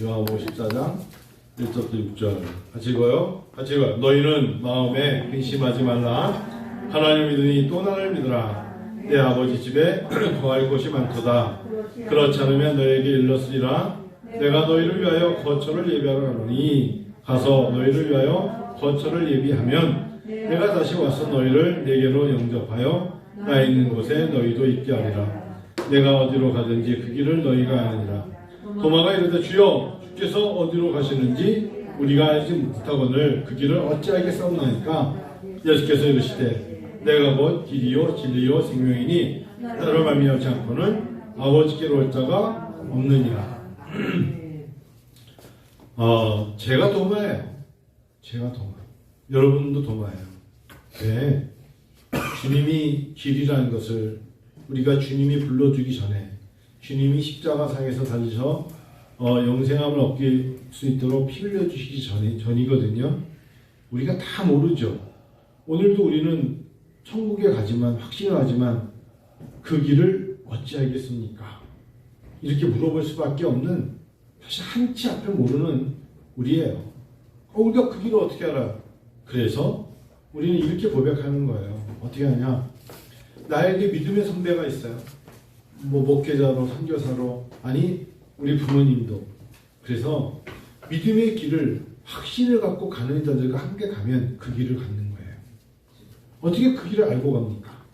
요한복음 14장 1절부터 6절 같이 읽어요. 같이 읽어요. 너희는 마음에 근심하지 말라. 하나님을 믿으니 또 나를 믿으라. 내 아버지 집에 거할 곳이 많도다. 그렇지 않으면 너희에게 일렀으리라. 내가 너희를 위하여 거처를 예비하러 가노니 가서 너희를 위하여 거처를 예비하면 내가 다시 와서 너희를 내게로 영접하여 나 있는 곳에 너희도 있게 하리라. 내가 어디로 가든지 그 길을 너희가 아느니라. 도마가 이르되 주여 주께서 어디로 가시는지 우리가 알지 못하거늘 그 길을 어찌하겠사옵나이까. 예수께서 이르시되 내가 곧 길이요 진리요 생명이니 나로 말미암지 않고는 아버지께로 올 자가 없느니라. 제가 도마예요. 제가 도마. 여러분도 도마예요. 네. 주님이 길이라는 것을 우리가 주님이 불러주기 전에 주님이 십자가상에서 달리셔 영생함을 얻길 수 있도록 피 흘려주시기 전이거든요. 우리가 다 모르죠. 오늘도 우리는 천국에 가지만 확신을 하지만 그 길을 어찌하겠습니까? 이렇게 물어볼 수밖에 없는 사실 한 치 앞을 모르는 우리예요. 우리가 그 길을 어떻게 알아요? 그래서 우리는 이렇게 고백하는 거예요. 어떻게 하냐? 나에게 믿음의 선배가 있어요. 목회자로, 선교사로, 아니 우리 부모님도. 그래서 믿음의 길을 확신을 갖고 가는 자들과 함께 가면 그 길을 갖는 거예요. 어떻게 그 길을 알고 갑니까?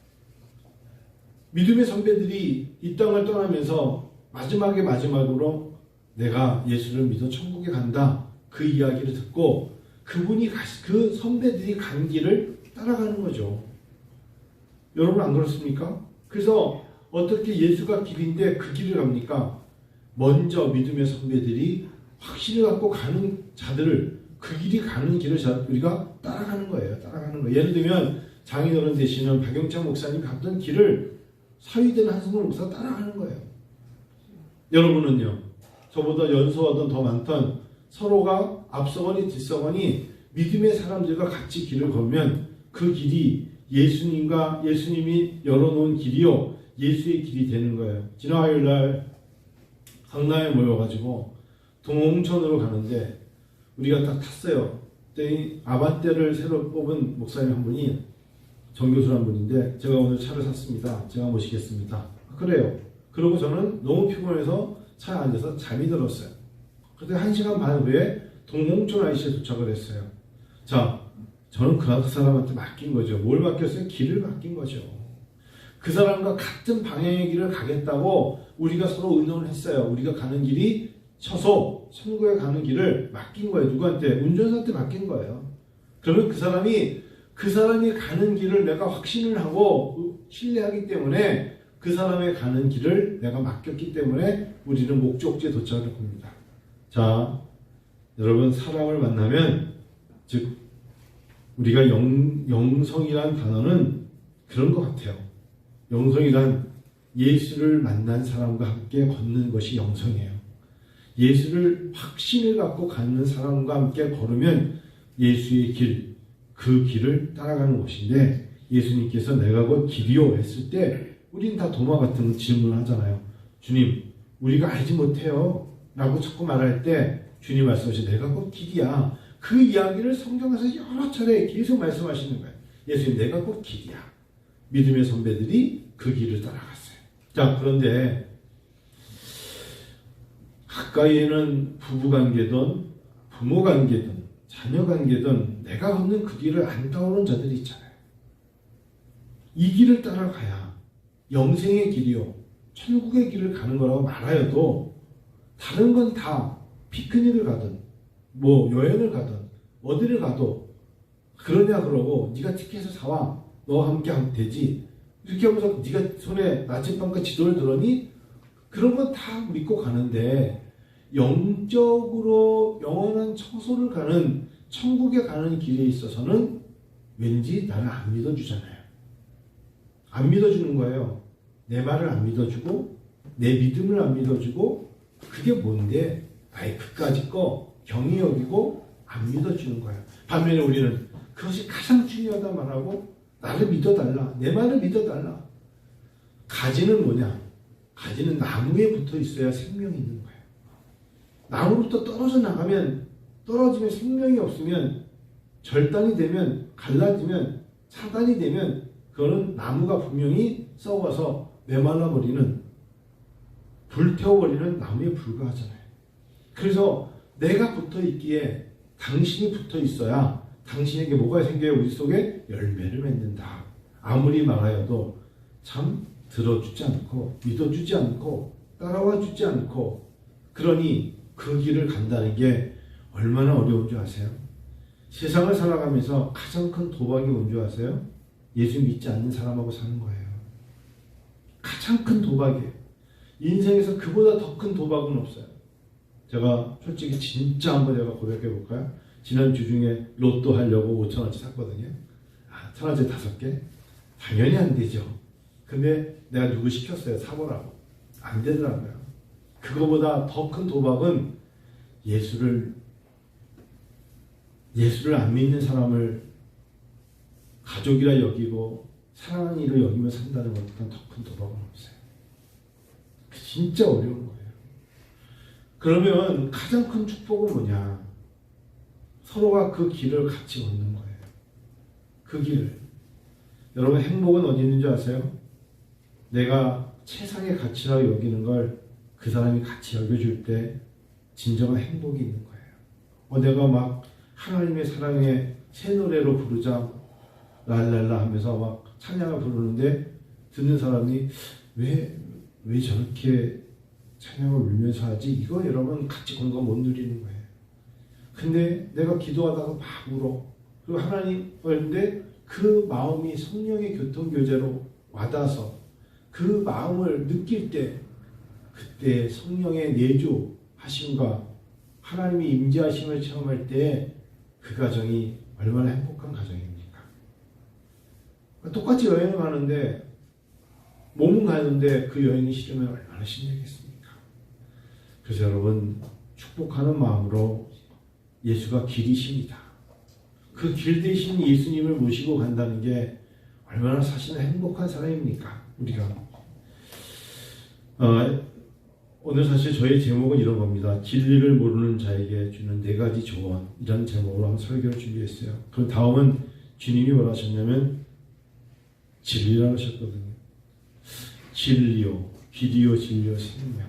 믿음의 선배들이 이 땅을 떠나면서 마지막으로 내가 예수를 믿어 천국에 간다. 그 이야기를 듣고 그 선배들이 간 길을 따라가는 거죠. 여러분 안 그렇습니까? 그래서 어떻게 예수가 길인데 그 길을 갑니까? 먼저 믿음의 선배들이 확신을 갖고 가는 자들을 그 길이 가는 길을 우리가 따라가는 거예요. 예를 들면 장인어른 되시는 박영창 목사님 갔던 길을 사위된 한승훈 목사가 따라가는 거예요. 여러분은요? 저보다 연소하던 더 많던 서로가 앞서거니 뒤서거니 믿음의 사람들과 같이 길을 걸으면 그 길이 예수님이 열어놓은 길이요 예수의 길이 되는 거예요. 지난 화요일날 강남에 모여가지고 동홍천으로 가는데 우리가 딱 탔어요. 그때 아반떼를 새로 뽑은 목사님 한 분이 정교수 한 분인데 제가 오늘 차를 샀습니다. 제가 모시겠습니다. 그래요. 그러고 저는 너무 피곤해서 차에 앉아서 잠이 들었어요. 그때 1시간 반 후에 동홍천 IC에 도착을 했어요. 자, 저는 그 사람한테 맡긴 거죠. 뭘 맡겼어요? 길을 맡긴 거죠. 그 사람과 같은 방향의 길을 가겠다고 우리가 서로 의논을 했어요. 우리가 가는 길이 처소, 천국에 가는 길을 맡긴 거예요. 누구한테? 운전사한테 맡긴 거예요. 그러면 그 사람이 가는 길을 내가 확신을 하고 신뢰하기 때문에 그 사람의 가는 길을 내가 맡겼기 때문에 우리는 목적지에 도착을 합니다. 자, 여러분 사람을 만나면 즉 우리가 영성이란 단어는 그런 것 같아요. 영성이란 예수를 만난 사람과 함께 걷는 것이 영성이에요. 예수를 확신을 갖고 가는 사람과 함께 걸으면 예수의 길, 그 길을 따라가는 것인데 예수님께서 내가 곧 길이요 했을 때 우린 다 도마 같은 질문을 하잖아요. 주님, 우리가 알지 못해요 라고 자꾸 말할 때 주님 말씀하시죠. 내가 곧 길이야. 그 이야기를 성경에서 여러 차례 계속 말씀하시는 거예요. 예수님, 내가 곧 길이야. 믿음의 선배들이 그 길을 따라갔어요. 자, 그런데 가까이에는 부부관계든 부모관계든 자녀관계든 내가 걷는 그 길을 안 따오는 자들이 있잖아요. 이 길을 따라가야 영생의 길이요 천국의 길을 가는 거라고 말하여도 다른 건 다 피크닉을 가든 여행을 가든 어디를 가도 그러냐 그러고 네가 티켓을 사와 너와 함께 하면 되지 이렇게 하면서 네가 손에 나침반과 지도를 들으니 그런 건 다 믿고 가는데 영적으로 영원한 처소를 가는 천국에 가는 길에 있어서는 왠지 나를 안 믿어주잖아요. 안 믿어주는 거예요. 내 말을 안 믿어주고 내 믿음을 안 믿어주고 그게 뭔데 나의 그까짓 거 경히 여기고 안 믿어주는 거예요. 반면에 우리는 그것이 가장 중요하다 말하고 나를 믿어달라. 내 말을 믿어달라. 가지는 뭐냐? 가지는 나무에 붙어 있어야 생명이 있는 거예요. 나무로부터 떨어지면 생명이 없으면 절단이 되면 갈라지면 차단이 되면 그거는 나무가 분명히 썩어서 메말라버리는 불태워버리는 나무에 불과하잖아요. 그래서 내가 붙어 있기에 당신이 붙어 있어야 당신에게 뭐가 생겨요? 우리 속에 열매를 맺는다. 아무리 말하여도 참 들어주지 않고 믿어주지 않고 따라와 주지 않고 그러니 그 길을 간다는 게 얼마나 어려운 줄 아세요? 세상을 살아가면서 가장 큰 도박이 뭔지 아세요? 예수 믿지 않는 사람하고 사는 거예요. 가장 큰 도박이에요. 인생에서 그보다 더 큰 도박은 없어요. 제가 솔직히 진짜 한번 제가 고백해 볼까요? 지난주 중에 로또 하려고 5,000원치 샀거든요. 1,000원치 5개? 당연히 안 되죠. 근데 내가 누구 시켰어요. 사보라고. 안 되더라고요. 그거보다 더 큰 도박은 예수를 안 믿는 사람을 가족이라 여기고 사랑하는 이로 여기며 산다는 것보다 더 큰 도박은 없어요. 진짜 어려운 거예요. 그러면 가장 큰 축복은 뭐냐? 서로가 그 길을 같이 걷는 거예요. 그 길을. 여러분 행복은 어디 있는 줄 아세요? 내가 최상의 가치라고 여기는 걸 그 사람이 같이 여겨줄 때 진정한 행복이 있는 거예요. 내가 막 하나님의 사랑에 새 노래로 부르자 랄랄라 하면서 막 찬양을 부르는데 듣는 사람이 왜 저렇게 찬양을 울면서 하지? 이거 여러분 같이 공감 못 누리는 거예요. 근데 내가 기도하다가 막 울어. 그리고 하나님 그런데 그 마음이 성령의 교통교제로 와닿아서 그 마음을 느낄 때 그때 성령의 내주하심과 하나님의 임재하심을 체험할 때 그 가정이 얼마나 행복한 가정입니까? 똑같이 여행을 가는데 몸은 가는데 그 여행이 싫으면 얼마나 힘들겠습니까? 그래서 여러분 축복하는 마음으로 예수가 길이십니다. 그 길 대신 예수님을 모시고 간다는 게 얼마나 사실은 행복한 사람입니까? 우리가 오늘 사실 저희 제목은 이런 겁니다. 진리를 모르는 자에게 주는 4가지 조언 이런 제목으로 한번 설교를 준비했어요. 그럼 다음은 주님이 뭐라 하셨냐면 진리라고 하셨거든요. 진리요, 길이요, 진리요, 생명.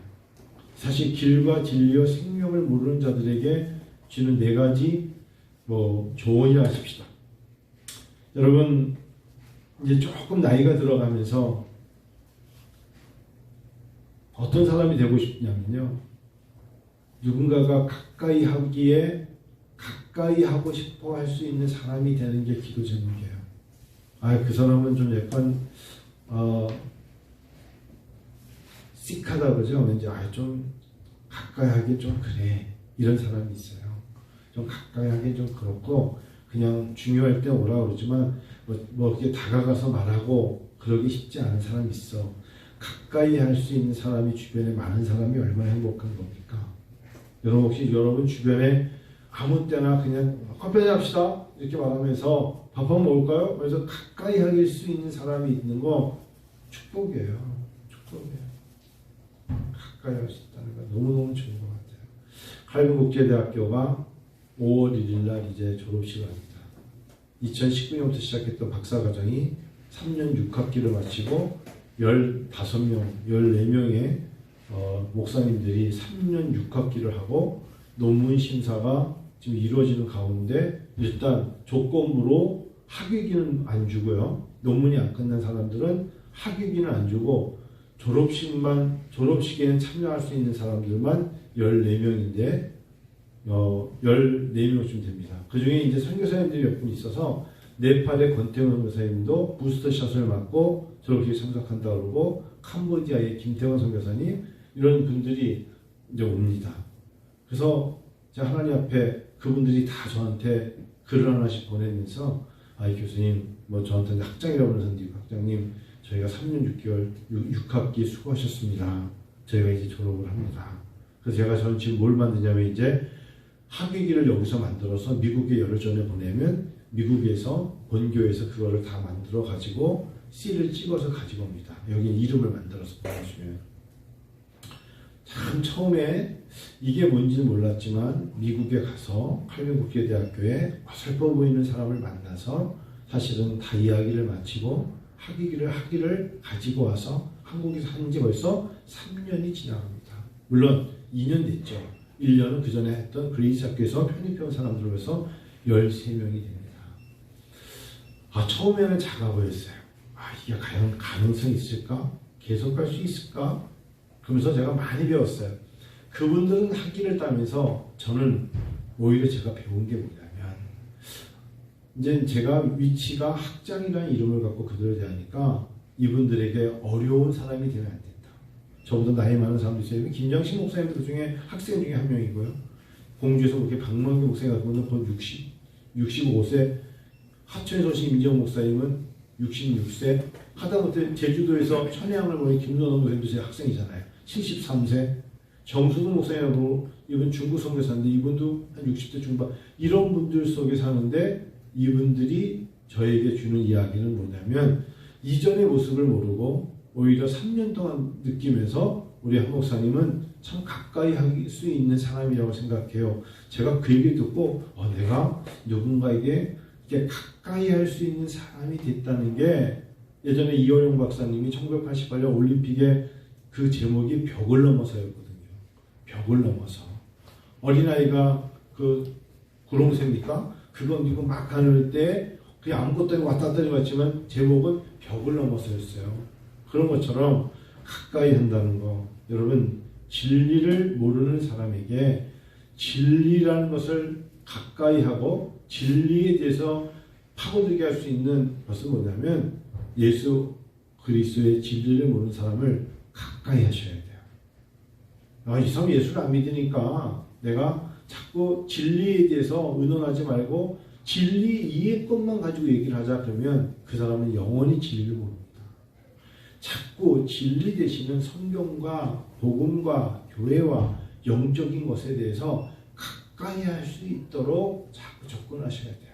사실 길과 진리요, 생명을 모르는 자들에게 주는 4가지 조언이라 하십시다. 여러분 이제 조금 나이가 들어가면서 어떤 사람이 되고 싶냐면요. 누군가가 가까이 하기에 가까이 하고 싶어 할 수 있는 사람이 되는 게 기도 제목이에요. 그 사람은 좀 약간 씩하다 그러죠. 왠지 좀 가까이 하기 좀 그래. 이런 사람이 있어요. 좀 가까이 하기 좀 그렇고 그냥 중요할 때 오라 그러지만 이렇게 다가가서 말하고 그러기 쉽지 않은 사람이 있어. 가까이 할 수 있는 사람이 주변에 많은 사람이 얼마나 행복한 겁니까? 여러분 혹시 여러분 주변에 아무 때나 그냥 커피 한잔 합시다 이렇게 말하면서 밥 한번 먹을까요? 그래서 가까이 할 수 있는 사람이 있는 거 축복이에요. 축복이에요. 가까이 할 수 있다는 거 너무너무 좋은 것 같아요. 칼빈국제대학교가 5월 1일 날 이제 졸업식을 합니다. 2019년부터 시작했던 박사과정이 3년 6학기를 마치고 15명, 14명의 목사님들이 3년 6학기를 하고 논문 심사가 지금 이루어지는 가운데 일단 조건부로 학위기는 안 주고요. 논문이 안 끝난 사람들은 학위기는 안 주고 졸업식에는 참여할 수 있는 사람들만 14명인데 14명쯤 됩니다. 그 중에 이제 선교사님들이 몇 분 있어서 네팔의 권태원 선교사님도 부스터샷을 맞고 졸업식에 참석한다 그러고 캄보디아의 김태원 선교사님 이런 분들이 이제 옵니다. 그래서 제가 하나님 앞에 그분들이 다 저한테 글을 하나씩 보내면서 교수님 저한테 학장이라고 하면서 학장님 저희가 3년 6개월 6학기 수고하셨습니다. 저희가 이제 졸업을 합니다. 그래서 저는 지금 뭘 만드냐면 이제 학위기를 여기서 만들어서 미국에 열흘 전에 보내면 미국에서 본교에서 그거를 다 만들어 가지고 C를 찍어서 가지고 옵니다. 여기 이름을 만들어서 보내주면 참 처음에 이게 뭔지는 몰랐지만 미국에 가서 칼빈 국제대학교에 어설퍼 보이는 사람을 만나서 사실은 다 이야기를 마치고 학위를 가지고 와서 한국에서 한 지 벌써 3년이 지나갑니다. 물론 2년 됐죠. 1년은 그 전에 했던 그레이스 학교에서 편입해온 사람들로 해서 13명이 됩니다. 처음에는 작아 보였어요. 이게 과연 가능성이 있을까? 계속 갈 수 있을까? 그러면서 제가 많이 배웠어요. 그분들은 학위를 따면서 저는 오히려 제가 배운 게 뭐냐면, 이제 제가 위치가 학장이라는 이름을 갖고 그들을 대하니까 이분들에게 어려운 사람이 되면 안 된다. 저보다 나이 많은 사람도 있어요. 김장식 목사님 그 중에 학생 중에 한 명이고요. 공주에서 그렇게 박명기 목사님 같은 분은 거의 65세, 하천에 서신 임지영 목사님은 66세, 하다못해 제주도에서 천혜향을 보낸 김선호 목사님도 제 학생이잖아요. 73세. 정수근 목사님하고 이분 중국 선교사인데 이분도 한 60대 중반. 이런 분들 속에 사는데 이분들이 저에게 주는 이야기는 뭐냐면, 이전의 모습을 모르고 오히려 3년 동안 느끼면서 우리 한 목사님은 참 가까이 할 수 있는 사람이라고 생각해요. 제가 그 얘기 듣고 내가 누군가에게 이렇게 가까이 할 수 있는 사람이 됐다는 게, 예전에 이호영 박사님이 1988년 올림픽에 그 제목이 벽을 넘어서였거든요. 벽을 넘어서. 어린아이가 그 구렁쇠입니까? 그거 이고 막 하늘 때 그냥 아무것도 아니고 왔다 갔다 했지만 제목은 벽을 넘어서였어요. 그런 것처럼 가까이 한다는 거. 여러분, 진리를 모르는 사람에게 진리라는 것을 가까이 하고 진리에 대해서 파고들게 할 수 있는 것은 뭐냐면, 예수 그리스도의 진리를 모르는 사람을 가까이 하셔야 돼요. 이 사람 예수를 안 믿으니까 내가 자꾸 진리에 대해서 의논하지 말고 진리 이해권만 가지고 얘기를 하자 그러면 그 사람은 영원히 진리를 모릅니다. 자꾸 진리 되시는 성경과 복음과 교회와 영적인 것에 대해서 가까이 할 수 있도록 자꾸 접근하셔야 돼요.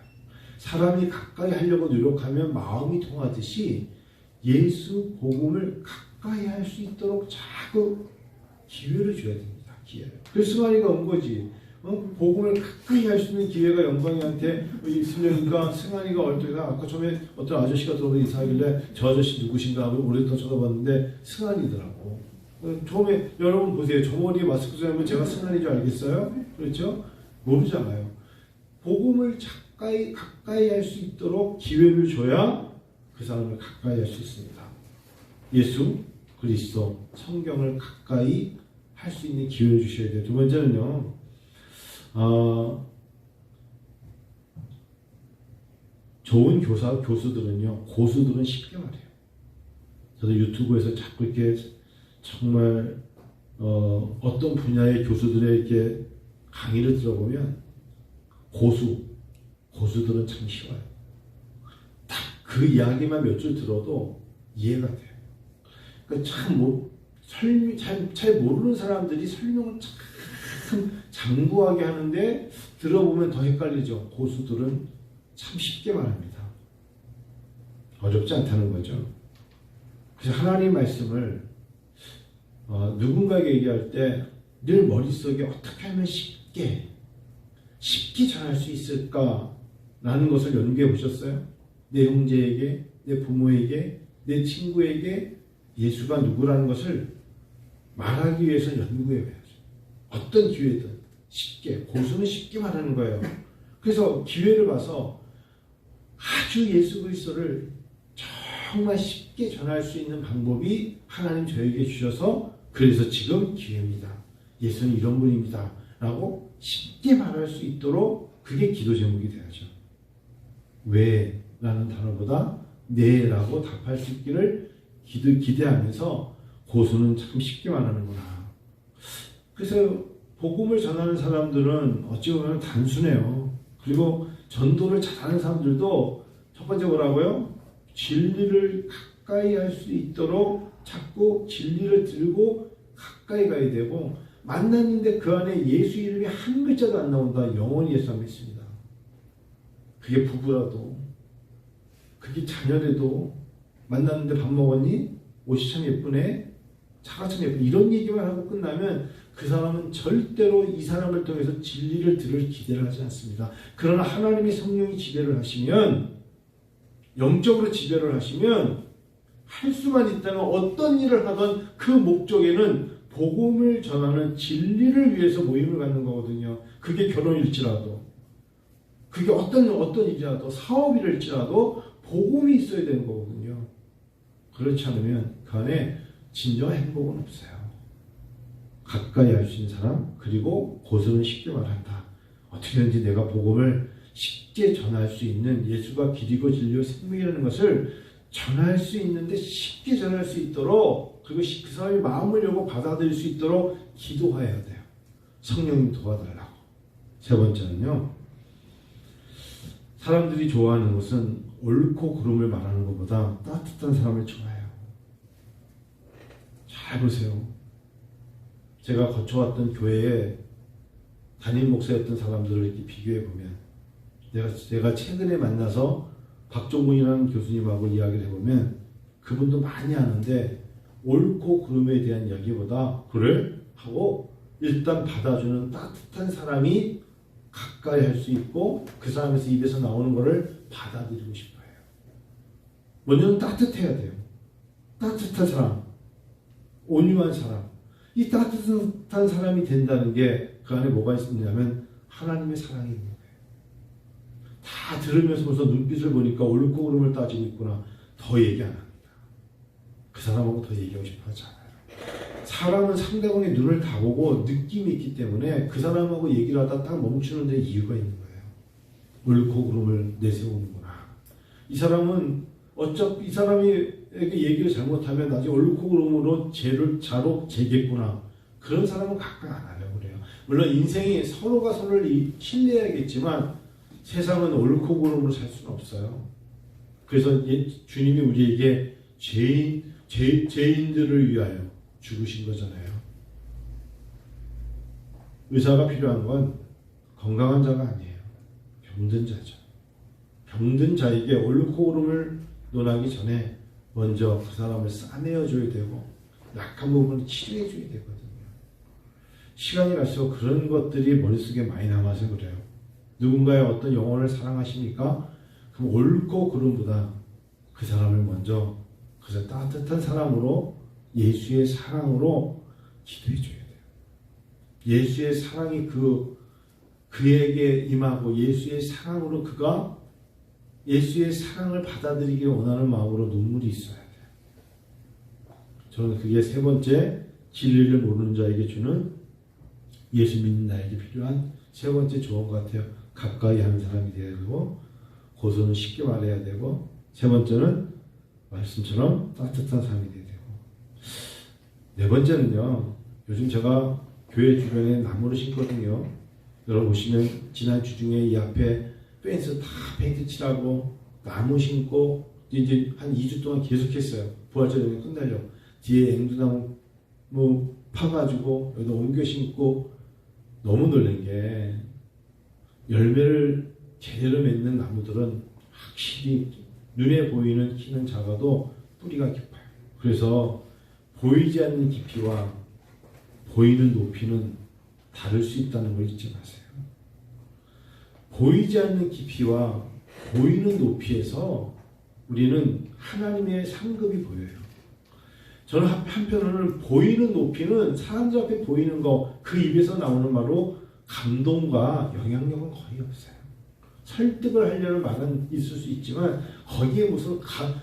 사람이 가까이 하려고 노력하면 마음이 통하듯이 예수 복음을 가까이 할 수 있도록 자꾸 기회를 줘야 됩니다. 기회를. 그래서 승환이가 온 거지. 복음을 가까이 할 수 있는 기회가 영광이한테 있으려니까 승환이가 얼떨가 아까 처음에 어떤 아저씨가 들어오는 인사하길래 저 아저씨 누구신가 하고 오랫동안 쳐다봤는데 승환이더라고. 처음에 여러분 보세요. 저 머리에 마스크 쓰면 제가 승환인 줄 알겠어요? 그렇죠? 모르잖아요. 복음을 가까이 할 수 있도록 기회를 줘야 그 사람을 가까이 할 수 있습니다. 예수 그리스도 성경을 가까이 할 수 있는 기회를 주셔야 돼요. 두 번째는요, 좋은 교수들은요, 고수들은 쉽게 말해요. 저도 유튜브에서 자꾸 이렇게 정말 어떤 분야의 교수들의 이렇게 강의를 들어보면 고수들은 참 쉬워요. 딱 그 이야기만 몇 줄 들어도 이해가 돼요. 그러니까 잘 모르는 사람들이 설명을 참 장구하게 하는데 들어보면 더 헷갈리죠. 고수들은 참 쉽게 말합니다. 어렵지 않다는 거죠. 그래서 하나님 말씀을 누군가에게 얘기할 때 늘 머릿속에 어떻게 하면 쉽게 전할 수 있을까라는 것을 연구해 보셨어요? 내 형제에게, 내 부모에게, 내 친구에게 예수가 누구라는 것을 말하기 위해서 연구해 봐야죠. 어떤 기회든 쉽게, 고수는 쉽게 말하는 거예요. 그래서 기회를 봐서 아주 예수 그리스도를 정말 쉽게 전할 수 있는 방법이 하나님 저에게 주셔서 그래서 지금 기회입니다. 예수는 이런 분입니다. 라고 쉽게 말할 수 있도록 그게 기도 제목이 돼야죠. 왜? 라는 단어보다 네 라고 답할 수 있기를 기대하면서 고수는 참 쉽게 말하는구나. 그래서 복음을 전하는 사람들은 어찌 보면 단순해요. 그리고 전도를 잘하는 사람들도 첫 번째 뭐라고요? 진리를 가까이 할 수 있도록 자꾸 진리를 들고 가까이 가야 되고, 만났는데 그 안에 예수 이름이 한 글자도 안 나온다. 영원히 예수 안 믿습니다. 그게 부부라도, 그게 자녀라도, 만났는데 밥 먹었니? 옷이 참 예쁘네? 차가 참 예쁘네? 이런 얘기만 하고 끝나면 그 사람은 절대로 이 사람을 통해서 진리를 들을 기대를 하지 않습니다. 그러나 하나님의 성령이 지배를 하시면, 영적으로 지배를 하시면 할 수만 있다면 어떤 일을 하던 그 목적에는 복음을 전하는 진리를 위해서 모임을 갖는 거거든요. 그게 결혼일지라도, 그게 어떤 일이라도, 사업일지라도 복음이 있어야 되는 거거든요. 그렇지 않으면 그 안에 진정한 행복은 없어요. 가까이 할 수 있는 사람, 그리고 고소는 쉽게 말한다. 어떻게든지 내가 복음을 쉽게 전할 수 있는, 예수가 길이고 진리요 생명이라는 것을 전할 수 있는데 쉽게 전할 수 있도록, 그리고 그 사람이 마음을 열고 받아들일 수 있도록 기도해야 돼요. 성령님 도와달라고. 세 번째는요, 사람들이 좋아하는 것은 옳고 그름을 말하는 것보다 따뜻한 사람을 좋아해요. 잘 보세요. 제가 거쳐왔던 교회에 담임 목사였던 사람들을 이렇게 비교해 보면, 제가 최근에 만나서 박종훈이라는 교수님하고 이야기를 해보면 그분도 많이 아는데 옳고 그름에 대한 이야기보다 그래? 하고 일단 받아주는 따뜻한 사람이 가까이 할 수 있고 그 사람에서 입에서 나오는 것을 받아들이고 싶어요. 먼저는 따뜻해야 돼요. 따뜻한 사람, 온유한 사람. 이 따뜻한 사람이 된다는 게 그 안에 뭐가 있느냐면 하나님의 사랑이 있는 거예요. 다 들으면서 벌써 눈빛을 보니까 옳고 그름을 따지고 있구나. 더 얘기 안 합니다. 그 사람하고 더 얘기하고 싶어 하지 않아요. 사람은 상대방의 눈을 다 보고 느낌이 있기 때문에 그 사람하고 얘기를 하다 딱 멈추는 데 이유가 있는 거예요. 옳고 그름을 내세우는구나. 이 사람은 어차피 이 사람에게 얘기를 잘못하면 나중에 옳고 그름으로 자로 재겠구나. 그런 사람은 가까이 안 하려고 그래요. 물론 인생이 서로가 서로를 신뢰해야겠지만 세상은 옳고 그름으로 살 수는 없어요. 그래서 주님이 우리에게 죄인들을 위하여 죽으신 거잖아요. 의사가 필요한 건 건강한 자가 아니에요. 병든 자죠. 병든 자에게 옳고 그름을 논하기 전에 먼저 그 사람을 싸매어줘야 되고 약한 부분을 치료해줘야 되거든요. 시간이 갈수록 그런 것들이 머릿속에 많이 남아서 그래요. 누군가의 어떤 영혼을 사랑하시니까 그럼 옳고 그름보다 그 사람을 먼저 그래서 따뜻한 사람으로, 예수의 사랑으로 기도해줘야 돼요. 예수의 사랑이 그에게 임하고 예수의 사랑으로 그가 예수의 사랑을 받아들이기 원하는 마음으로 눈물이 있어야 돼요. 저는 그게 세 번째, 진리를 모르는 자에게 주는, 예수 믿는 나에게 필요한 세 번째 조언 같아요. 가까이 하는 사람이 되어야 되고, 고소는 쉽게 말해야 되고, 세 번째는 말씀처럼 따뜻한 사람이 되어야 되고, 네 번째는요, 요즘 제가 교회 주변에 나무를 심거든요. 여러분 보시면 지난 주 중에 이 앞에 펜스 다 페인트 칠하고 나무 심고 이제 한 2주 동안 계속했어요. 부활절에 끝나려고. 뒤에 앵두나무 파가지고 여기다 옮겨 심고, 너무 놀란 게 열매를 제대로 맺는 나무들은 확실히 눈에 보이는 키는 작아도 뿌리가 깊어요. 그래서 보이지 않는 깊이와 보이는 높이는 다를 수 있다는 걸 잊지 마세요. 보이지 않는 깊이와 보이는 높이에서 우리는 하나님의 상급이 보여요. 저는 한편으로는 보이는 높이는 사람들 앞에 보이는 거, 그 입에서 나오는 말로 감동과 영향력은 거의 없어요. 설득을 하려는 말은 있을 수 있지만 거기에 무슨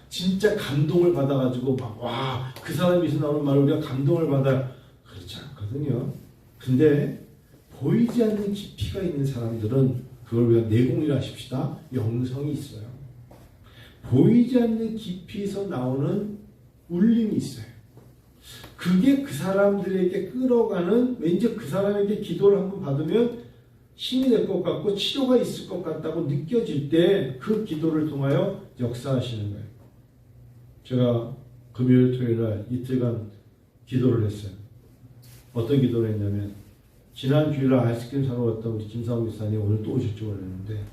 진짜 감동을 받아가지고 와, 그 사람에서 나오는 말로 우리가 감동을 받아, 그렇지 않거든요. 근데 보이지 않는 깊이가 있는 사람들은 그걸 우리가 내공이라 하십시다. 영성이 있어요. 보이지 않는 깊이에서 나오는 울림이 있어요. 그게 그 사람들에게 끌어가는, 왠지 그 사람에게 기도를 한번 받으면 힘이 될 것 같고 치료가 있을 것 같다고 느껴질 때 그 기도를 통하여 역사하시는 거예요. 제가 금요일 토요일 날 이틀간 기도를 했어요. 어떤 기도를 했냐면, 지난 주일에 아이스크림 사러 왔던 우리 김상우 목사님 오늘 또 오실 줄 알았는데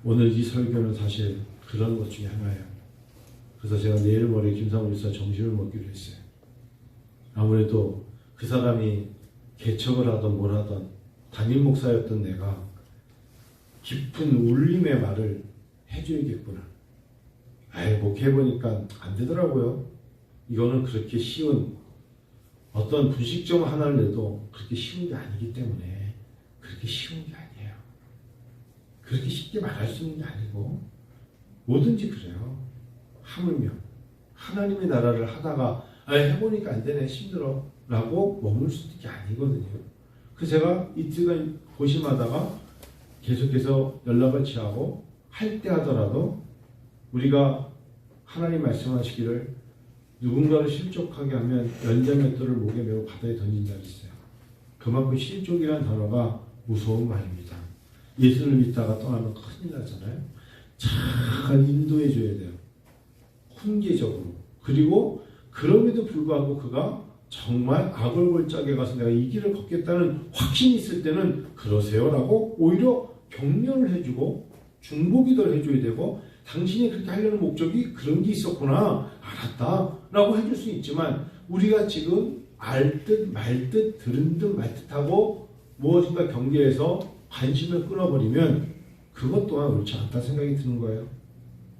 오늘 이 설교는 사실 그런 것 중에 하나예요. 그래서 제가 내일 모레 김상우 목사 점심을 먹기로 했어요. 아무래도 그 사람이 개척을 하던 뭘 하던 담임 목사였던 내가 깊은 울림의 말을 해줘야겠구나. 아이, 목회해보니까 안 되더라고요. 이거는 그렇게 쉬운, 어떤 분식점 하나를 내도 그렇게 쉬운 게 아니기 때문에 그렇게 쉬운 게 아니에요. 그렇게 쉽게 말할 수 있는 게 아니고, 뭐든지 그래요. 하물며 하나님의 나라를 하다가 해보니까 안 되네, 힘들어 라고 머물 수 있는 게 아니거든요. 그래서 제가 이틀간 고심하다가 계속해서 연락을 취하고, 할 때 하더라도 우리가 하나님 말씀하시기를 누군가를 실족하게 하면 연자맷돌을 목에 메고 바다에 던진다 했어요. 그만큼 실족이라는 단어가 무서운 말입니다. 예수를 믿다가 떠나면 큰일 나잖아요. 잘 인도해 줘야 돼요. 훈계적으로. 그리고 그럼에도 불구하고 그가 정말 악을골짜기에 가서 내가 이 길을 걷겠다는 확신이 있을 때는 그러세요라고 오히려 격려를 해주고 중보기도를 해줘야 되고, 당신이 그렇게 하려는 목적이 그런 게 있었구나, 알았다 라고 해줄 수 있지만, 우리가 지금 알듯 말듯 들은 듯 말듯 하고 무엇인가 경계해서 관심을 끊어버리면 그것 또한 옳지 않다 생각이 드는 거예요.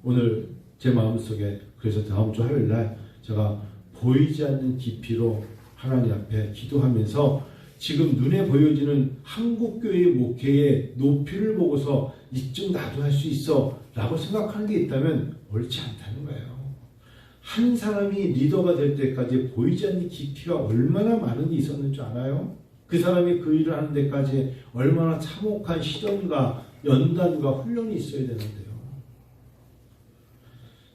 오늘 제 마음속에, 그래서 다음 주 화요일날 제가 보이지 않는 깊이로 하나님 앞에 기도하면서 지금 눈에 보여지는 한국교회의 목회의 높이를 보고서 이쯤 나도 할 수 있어 라고 생각하는 게 있다면 옳지 않다는 거예요. 한 사람이 리더가 될 때까지 보이지 않는 깊이가 얼마나 많은 게 있었는 줄 알아요? 그 사람이 그 일을 하는 데까지 얼마나 참혹한 시련과 연단과 훈련이 있어야 되는데요.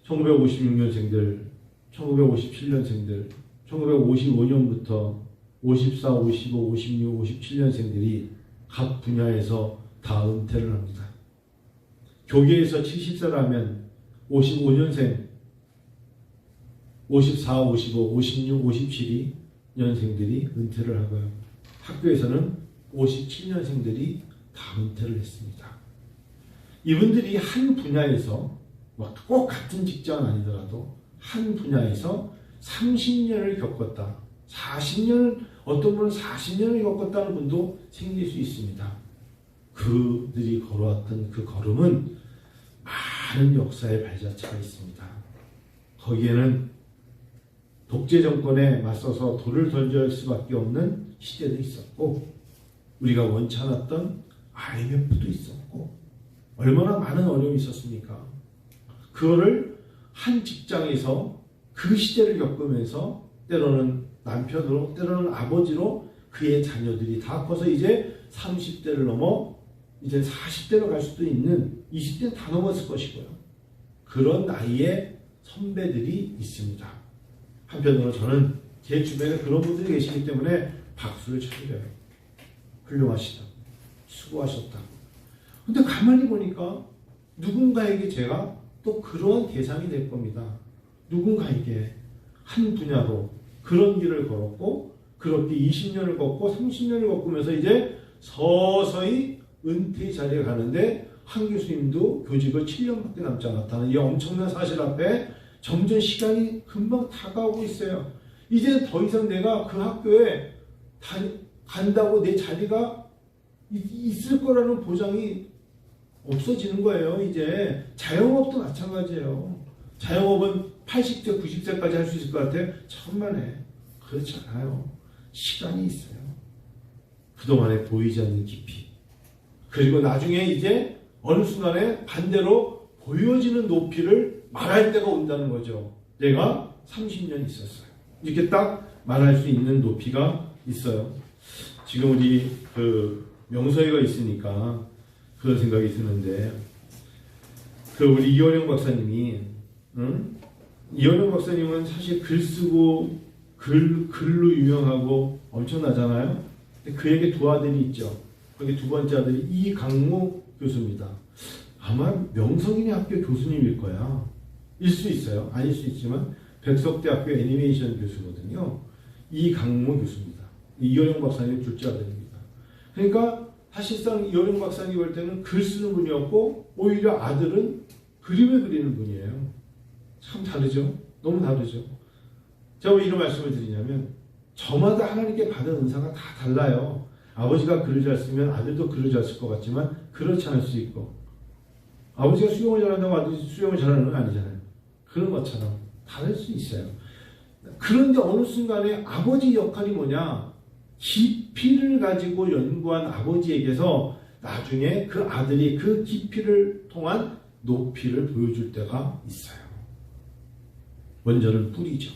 1956년생들, 1957년생들, 1955년부터 54, 55, 56, 57년생들이 각 분야에서 다 은퇴를 합니다. 교계에서 70세라면 55년생, 54, 55, 56, 57이 년생들이 은퇴를 하고요. 학교에서는 57년생들이 다 은퇴를 했습니다. 이분들이 한 분야에서 꼭 같은 직장은 아니더라도 한 분야에서 30년을 겪었다. 40년, 어떤 분은 40년을 겪었다는 분도 생길 수 있습니다. 그들이 걸어왔던 그 걸음은 많은 역사의 발자취가 있습니다. 거기에는 독재 정권에 맞서서 돌을 던질 수밖에 없는 시대도 있었고, 우리가 원치 않았던 IMF도 있었고, 얼마나 많은 어려움이 있었습니까? 그거를 한 직장에서 그 시대를 겪으면서 때로는 남편으로, 때로는 아버지로 그의 자녀들이 다 커서 이제 30대를 넘어 이제 40대로 갈 수도 있는, 20대는 다 넘었을 것이고요. 그런 나이에 선배들이 있습니다. 한편으로 저는 제 주변에 그런 분들이 계시기 때문에 박수를 쳐드려요. 훌륭하시다. 수고하셨다. 근데 가만히 보니까 누군가에게 제가 또 그런 대상이 될 겁니다. 누군가에게 한 분야로 그런 길을 걸었고, 그렇게 20년을 걷고 30년을 겪으면서 이제 서서히 은퇴 자리에 가는데, 한 교수님도 교직을 7년밖에 남지 않았다는 이 엄청난 사실 앞에 점점 시간이 금방 다가오고 있어요. 이제 더 이상 내가 그 학교에 간다고 내 자리가 있을 거라는 보장이 없어지는 거예요. 이제 자영업도 마찬가지예요. 자영업은 80세, 90세까지 할 수 있을 것 같아요. 천만에 그렇지 않아요. 시간이 있어요. 그동안에 보이지 않는 깊이, 그리고 나중에 이제 어느 순간에 반대로 보여지는 높이를 말할 때가 온다는 거죠. 내가 30년 있었어요. 이렇게 딱 말할 수 있는 높이가 있어요. 지금 우리 그 명서회가 있으니까 그런 생각이 드는데, 그 우리 이원영 박사님이, 이원영 박사님은 사실 글 쓰고 글로 유명하고 엄청나잖아요. 근데 그에게 두 아들이 있죠. 거기 두 번째 아들이 이강무 교수입니다. 아마 명성인의 학교 교수님일 거야. 일 수 있어요. 아닐 수 있지만 백석대학교 애니메이션 교수거든요. 이강무 교수입니다. 이원영 박사님 둘째 아들입니다. 그러니까 사실상 이원영 박사님 볼 때는 글 쓰는 분이었고, 오히려 아들은 그림을 그리는 분이에요. 참 다르죠? 너무 다르죠? 제가 왜 이런 말씀을 드리냐면, 저마다 하나님께 받은 은사가 다 달라요. 아버지가 글을 잘 쓰면 아들도 글을 잘 쓸 것 같지만 그렇지 않을 수 있고, 아버지가 수영을 잘한다고 아들이 수영을 잘하는 건 아니잖아요. 그런 것처럼 다를 수 있어요. 그런데 어느 순간에 아버지 역할이 뭐냐? 깊이를 가지고 연구한 아버지에게서 나중에 그 아들이 그 깊이를 통한 높이를 보여줄 때가 있어요. 먼저는 뿌리죠.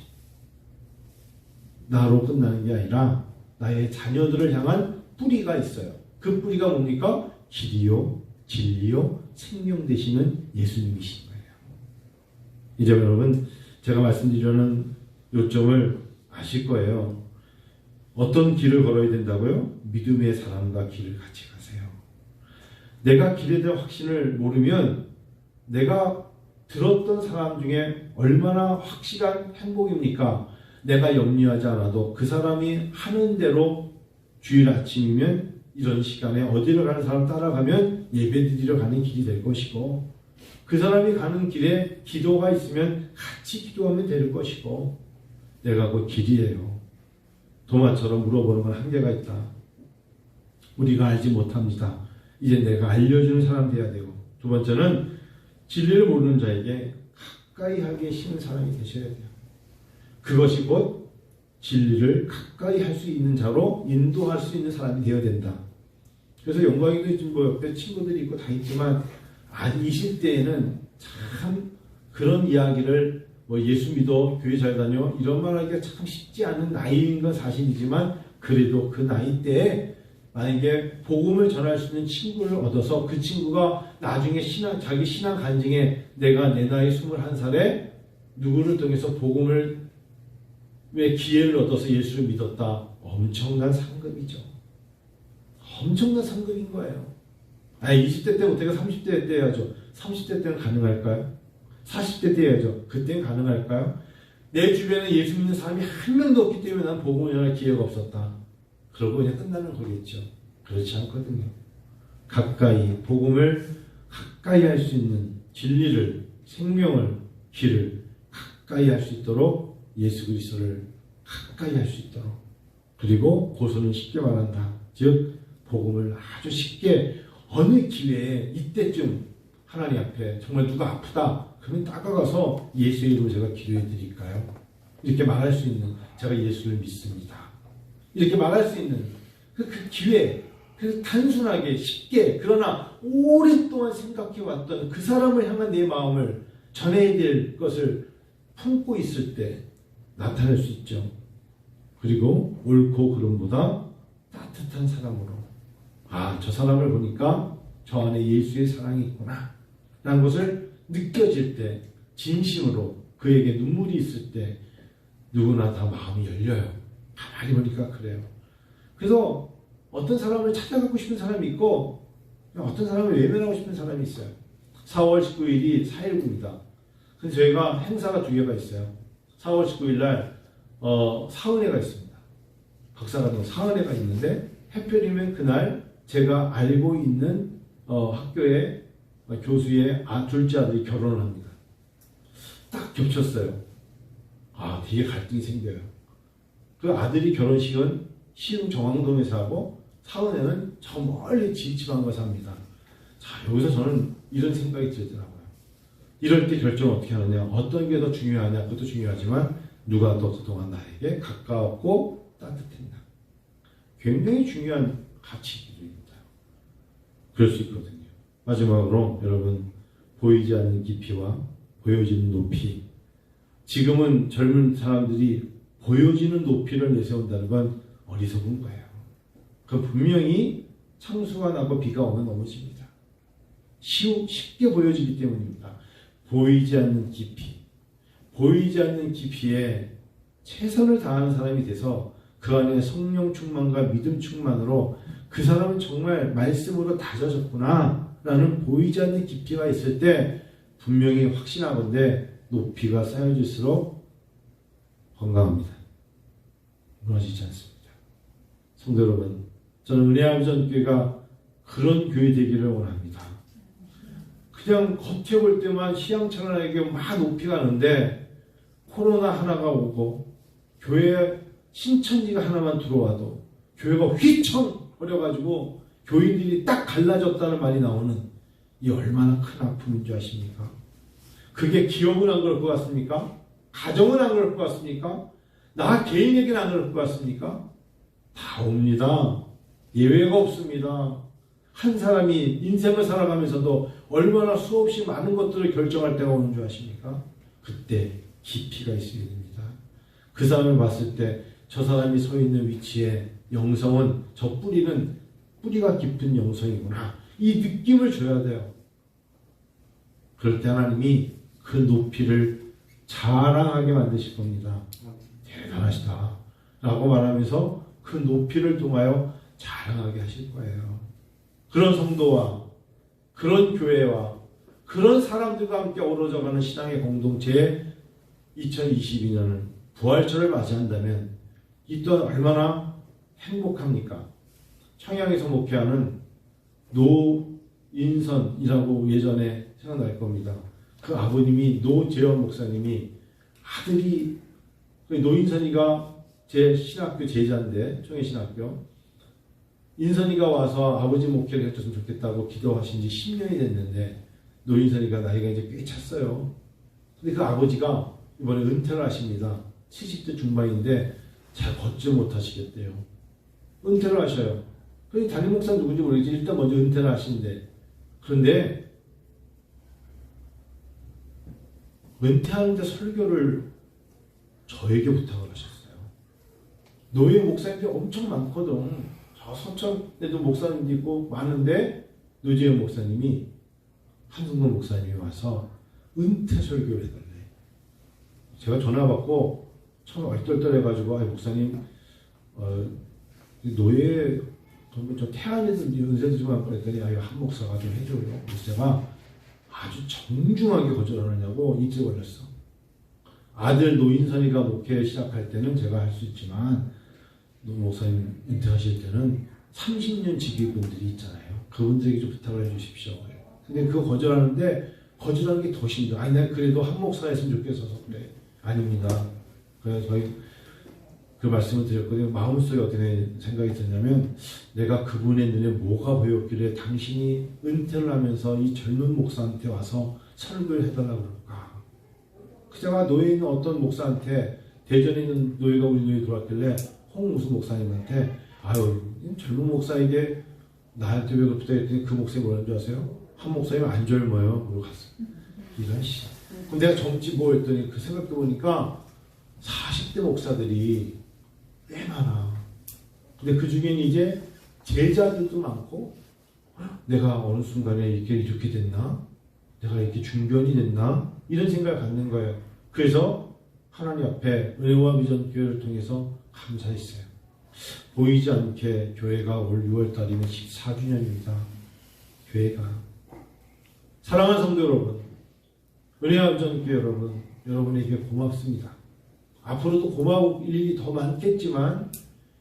나로 끝나는 게 아니라 나의 자녀들을 향한 뿌리가 있어요. 그 뿌리가 뭡니까? 길이요, 진리요, 생명 되시는 예수님이신 거예요. 이제 여러분, 제가 말씀드리려는 요점을 아실 거예요. 어떤 길을 걸어야 된다고요? 믿음의 사람과 길을 같이 가세요. 내가 길에 대한 확신을 모르면 내가 들었던 사람 중에 얼마나 확실한 행복입니까? 내가 염려하지 않아도 그 사람이 하는 대로 주일 아침이면 이런 시간에 어디를 가는 사람 따라가면 예배드리러 가는 길이 될 것이고, 그 사람이 가는 길에 기도가 있으면 같이 기도하면 될 것이고, 내가 그 길이에요. 도마처럼 물어보는 건 한계가 있다. 우리가 알지 못합니다. 이제 내가 알려주는 사람 돼야 되고, 두 번째는 진리를 모르는 자에게 가까이 하게 쉬는 사람이 되셔야 돼요. 그것이 곧 진리를 가까이 할 수 있는 자로 인도할 수 있는 사람이 되어야 된다. 그래서 영광이도 지금 뭐 옆에 친구들이 있고 다 있지만, 20대에는 참 그런 이야기를 뭐 예수 믿어, 교회 잘 다녀 이런 말 하기가 참 쉽지 않은 나이인 건 사실이지만, 그래도 그 나이 때에 만약에 복음을 전할 수 있는 친구를 얻어서 그 친구가 나중에 자기 신앙 간증에 내가 내 나이 21살에 누구를 통해서 복음을 왜 기회를 얻어서 예수를 믿었다. 엄청난 상급이죠. 엄청난 상급인 거예요. 20대 때 못해가 30대 때 해야죠. 30대 때는 가능할까요? 40대 때 해야죠. 그때는 가능할까요? 내 주변에 예수 믿는 사람이 한 명도 없기 때문에 난 복음을 전할 기회가 없었다. 그러고 그냥 끝나는 거겠죠. 그렇지 않거든요. 가까이, 복음을 가까이 할 수 있는 진리를, 생명을, 길을 가까이 할 수 있도록 예수 그리스도를 가까이 할 수 있도록, 그리고 고소는 쉽게 말한다. 즉 복음을 아주 쉽게 어느 기회에 이때쯤 하나님 앞에 정말 누가 아프다 그러면 다가가서 예수의 이름으로 제가 기도해 드릴까요? 이렇게 말할 수 있는, 제가 예수를 믿습니다. 이렇게 말할 수 있는 그 기회, 그래서 단순하게 쉽게 그러나 오랫동안 생각해왔던 그 사람을 향한 내 마음을 전해야 될 것을 품고 있을 때 나타날 수 있죠. 그리고 옳고 그름보다 따뜻한 사람으로, 저 사람을 보니까 저 안에 예수의 사랑이 있구나 라는 것을 느껴질 때, 진심으로 그에게 눈물이 있을 때 누구나 다 마음이 열려요. 가만히 보니까 그래요. 그래서 어떤 사람을 찾아가고 싶은 사람이 있고 어떤 사람을 외면하고 싶은 사람이 있어요. 4월 19일이 4.19입니다. 그래서 저희가 행사가 두 개가 있어요. 4월 19일 날 사은회가 있습니다. 박사과정 사은회가 있는데, 해필이면 그날 제가 알고 있는 학교의 교수의 둘째 아들이 결혼을 합니다. 딱 겹쳤어요. 되게 갈등이 생겨요. 그 아들이 결혼식은 시흥 정왕동에서 하고 사은회는 저 멀리 지방가서 합니다. 자, 여기서 저는 이런 생각이 들더라고요. 이럴 때 결정 어떻게 하느냐, 어떤 게 더 중요하냐, 그것도 중요하지만 누가 더 그동안 나에게 가까웠고 따뜻했나, 굉장히 중요한 가치입니다. 그럴 수 있거든요. 마지막으로 여러분, 보이지 않는 깊이와 보여지는 높이. 지금은 젊은 사람들이 보여지는 높이를 내세운다는 건 어리석은 거예요. 그 분명히 창수가 나고 비가 오면 넘어집니다. 쉽게 보여지기 때문입니다. 보이지 않는 깊이, 보이지 않는 깊이에 최선을 다하는 사람이 돼서 그 안에 성령 충만과 믿음 충만으로 그 사람은 정말 말씀으로 다져졌구나 라는 보이지 않는 깊이가 있을 때 분명히 확신하건대 높이가 쌓여질수록 건강합니다. 무너지지 않습니다. 성도 여러분, 저는 은혜아부전교회가 그런 교회 되기를 원합니다. 그냥 겉에 볼 때만 시향착란하게 막 높이 가는데 코로나 하나가 오고 교회 신천지가 하나만 들어와도 교회가 휘청거려가지고 교인들이 딱 갈라졌다는 말이 나오는 이 얼마나 큰 아픔인 줄 아십니까? 그게 기업은 안 그럴 것 같습니까? 가정은 안 그럴 것 같습니까? 나 개인에게는 안 그럴 것 같습니까? 다 옵니다. 예외가 없습니다. 한 사람이 인생을 살아가면서도 얼마나 수없이 많은 것들을 결정할 때가 오는 줄 아십니까? 그때 깊이가 있어야 됩니다. 그 사람을 봤을 때 저 사람이 서 있는 위치에 영성은 저 뿌리는 뿌리가 깊은 영성이구나. 이 느낌을 줘야 돼요. 그럴 때 하나님이 그 높이를 자랑하게 만드실 겁니다. 대단하시다 라고 말하면서 그 높이를 통하여 자랑하게 하실 거예요. 그런 성도와 그런 교회와 그런 사람들과 함께 어우러져가는 신앙의 공동체에 2022년은 부활절을 맞이한다면 이 또한 얼마나 행복합니까? 청양에서 목회하는 노인선이라고 예전에 생각날 겁니다. 그 아버님이 노재원 목사님이 아들이 노인선이가 제 신학교 제자인데 청해신학교 인선이가 와서 아버지 목회를 해줬으면 좋겠다고 기도하신 지 10년이 됐는데 노인선이가 나이가 이제 꽤 찼어요. 근데 그 아버지가 이번에 은퇴를 하십니다. 70대 중반인데 잘 걷지 못하시겠대요. 은퇴를 하셔요. 그런데 담임 목사 누군지 모르겠지. 일단 먼저 은퇴를 하시는데 그런데 은퇴하는데 설교를 저에게 부탁을 하셨어요. 노예 목사님들이 엄청 많거든. 저 서천에도 목사님도 있고 많은데 노재현 목사님이 한승돈 목사님이 와서 은퇴 설교를 해달래. 제가 전화 받고 처음에 얼떨떨해가지고 목사님 노예 그러면 저 태안에서 은퇴도 좀 할 뻔했더니 한 목사가 좀 해줘요. 그래서 제가 아주 정중하게 거절하느냐고 이틀 걸렸어. 아들 노인선이가 목회 시작할 때는 제가 할 수 있지만 노 목사님 은퇴하실 때는 30년 지기분들이 있잖아요. 그분들에게 좀 부탁을 해주십시오. 근데 그거 거절하는데 거절하는 게 더 힘들어. 아니 내가 그래도 한 목사 했으면 좋겠어서 그래. 아닙니다. 그래서 저희 그 말씀을 드렸거든요. 마음속에 어떤 생각이 드냐면 내가 그분의 눈에 뭐가 보였길래 당신이 은퇴를 하면서 이 젊은 목사한테 와서 설교를 해달라고 그럴까. 제가 노예에 있는 어떤 목사한테 대전에 있는 노예가 우리 노예 들어왔길래 홍무수 목사님한테 아유 젊은 목사에게 나한테 왜 그렇다 했더니 그 목사님이 뭐라는 줄 아세요? 한 목사님 안 젊어요. 물어봤어. 이런 씨. 그럼 내가 젊지 뭐 했더니 그 생각해보니까 40대 목사들이 꽤 많아. 근데 그 중에는 이제 제자들도 많고 내가 어느 순간에 이렇게 됐나? 내가 이렇게 중견이 됐나? 이런 생각을 갖는 거예요. 그래서 하나님 앞에 은혜와 비전 교회를 통해서 감사했어요. 보이지 않게 교회가 올 6월달이면 14주년입니다. 교회가. 사랑하는 성도 여러분, 은혜와 비전 교회 여러분, 여러분에게 고맙습니다. 앞으로도 고마울 일이 더 많겠지만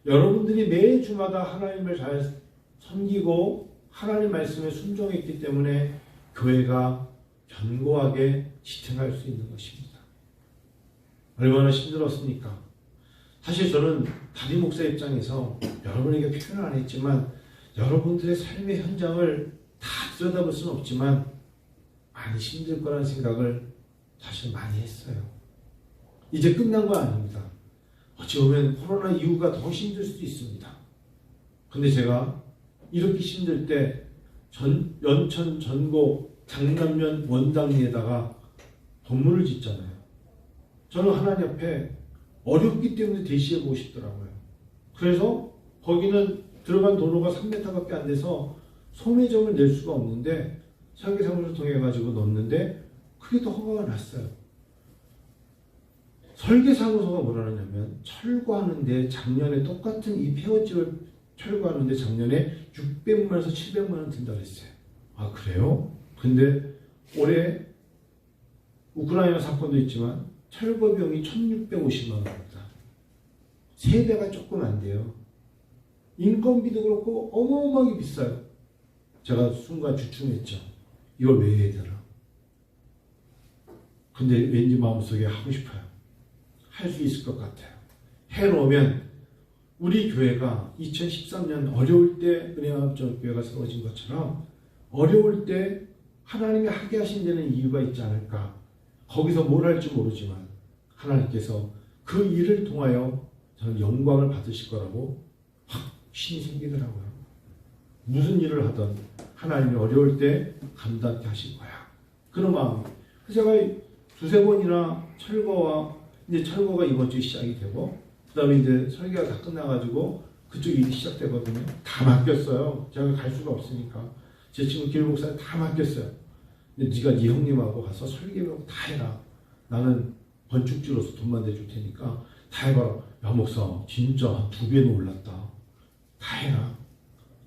여러분들이 매 주마다 하나님을 잘 섬기고 하나님 말씀에 순종했기 때문에 교회가 견고하게 지탱할 수 있는 것입니다. 얼마나 힘들었습니까? 사실 저는 담임 목사 입장에서 여러분에게 표현을 안 했지만 여러분들의 삶의 현장을 다 들여다볼 수는 없지만 많이 힘들 거라는 생각을 사실 많이 했어요. 이제 끝난 건 아닙니다. 어찌 보면 코로나 이후가 더 힘들 수도 있습니다. 근데 제가 이렇게 힘들 때 연천 전곡 장남면 원당리에다가 건물을 짓잖아요. 저는 하나님 앞에 어렵기 때문에 대시해보고 싶더라고요. 그래서 거기는 들어간 도로가 3m밖에 안 돼서 소매점을 낼 수가 없는데 설계사무소를 통해 가지고 넣었는데 그게 또 허가가 났어요. 설계사무소가 뭐라냐면 철거하는데 작년에 똑같은 이 폐허집을 철거하는데 작년에 600만 원에서 700만 원 든다 그랬어요. 아 그래요? 근데 올해 우크라이나 사건도 있지만 철거 비용이 1650만 원입니다. 3배가 조금 안 돼요. 인건비도 그렇고 어마어마하게 비싸요. 제가 순간 주춤했죠. 이걸 왜 해야 되나? 근데 왠지 마음속에 하고 싶어요. 할 수 있을 것 같아요. 해놓으면 우리 교회가 2013년 어려울 때 은혜암전교회가 세워진 것처럼 어려울 때 하나님이 하게 하신 데는 이유가 있지 않을까. 거기서 뭘 할지 모르지만 하나님께서 그 일을 통하여 저는 영광을 받으실 거라고 확신이 생기더라고요. 무슨 일을 하든 하나님이 어려울 때 감당케 하실 거야. 그런 마음. 그래서 제가 두세 번이나 이제 철거가 이번 주에 시작이 되고, 그 다음에 이제 설계가 다 끝나가지고 그쪽 일이 시작되거든요. 다 맡겼어요. 제가 갈 수가 없으니까. 제 친구 김 목사님 다 맡겼어요. 근데 네가 네 형님하고 가서 설계하고 다 해라. 나는 건축주로서 돈만 내줄 테니까 다 해봐라. 야 목사 진짜 2배는 올랐다. 다 해라.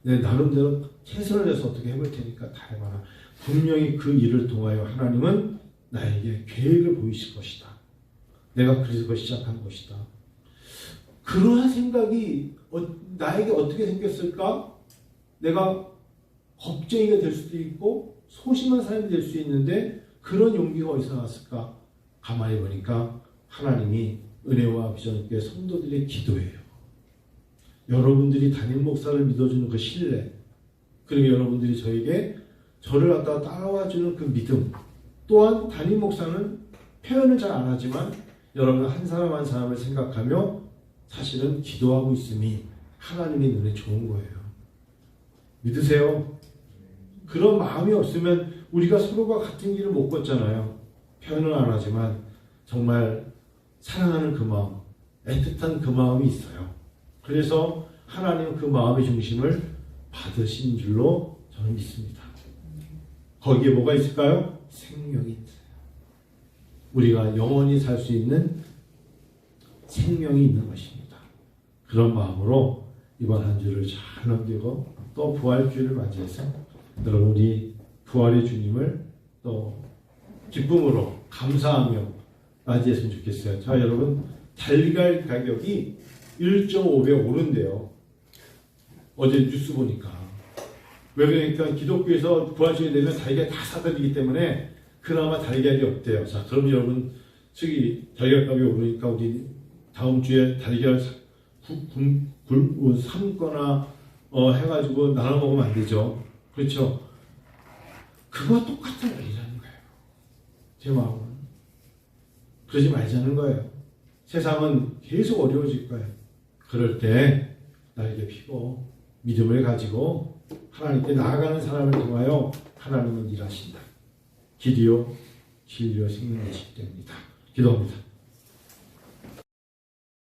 내 나름대로 최선을 내서 어떻게 해볼 테니까 다 해봐라. 분명히 그 일을 통하여 하나님은 나에게 계획을 보이실 것이다. 내가 그래서 시작한 것이다. 그러한 생각이 나에게 어떻게 생겼을까? 내가 겁쟁이가 될 수도 있고 소심한 사람이 될 수 있는데 그런 용기가 어디서 나왔을까? 가만히 보니까 하나님이 은혜와 비전교회 성도들의 기도예요. 여러분들이 담임 목사를 믿어주는 그 신뢰, 그리고 여러분들이 저를 갖다가 따라와주는 그 믿음, 또한 담임 목사는 표현을 잘 안 하지만 여러분 한 사람 한 사람을 생각하며 사실은 기도하고 있음이 하나님의 눈에 좋은 거예요. 믿으세요? 그런 마음이 없으면 우리가 서로가 같은 길을 못 걷잖아요. 표현은 안 하지만 정말 사랑하는 그 마음, 애틋한 그 마음이 있어요. 그래서 하나님은 그 마음의 중심을 받으신 줄로 저는 믿습니다. 거기에 뭐가 있을까요? 생명이 있어요. 우리가 영원히 살 수 있는 생명이 있는 것입니다. 그런 마음으로 이번 한 주를 잘 넘기고 또 부활주의를 맞이해서 여러분 우리 부활의 주님을 또 기쁨으로 감사하며 맞이했으면 좋겠어요. 자 여러분 달걀 가격이 1.5배 오른대요. 어제 뉴스 보니까. 왜 그러니까 기독교에서 부활주의 되면 달걀 다 사들이기 때문에 그나마 달걀이 없대요. 자 그럼 여러분 달걀값이 오르니까 우리 다음 주에 달걀 삶거나 해가지고 나눠 먹으면 안 되죠. 그렇죠? 그거와 똑같은 일이라는 거예요. 제 마음은. 그러지 말자는 거예요. 세상은 계속 어려워질 거예요. 그럴 때 날개 피고 믿음을 가지고 하나님께 나아가는 사람을 통하여 하나님은 일하신다. 길이요 진리요 생명이시기 때문이다. 기도합니다.